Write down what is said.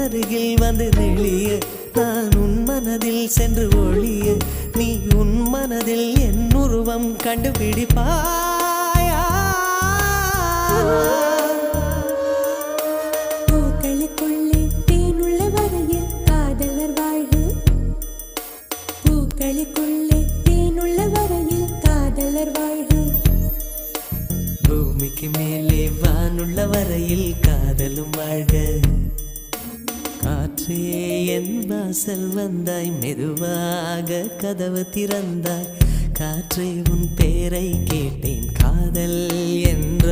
அருகில் வந்து நெளிய நான் உன் மனதில் சென்று ஒளிய நீ உன் மனதில் என் உருவம் கண்டுபிடிப்பாயா பூக்களுக்குள்ளே தேனுள்ள வரையில் காதலர் வாழ்வு பூக்களுக்குள்ளே தேனுள்ள வரையில் காதலர் வாழ்வு பூமிக்கு மேலே வானுள்ள வரையில் காதலும் வாழ்க காற்றே என் வாசல் வந்தாய் மெதுவாக கதவு திறந்தாய் காற்றே உன் பேரை கேட்டேன் காதல் என்ற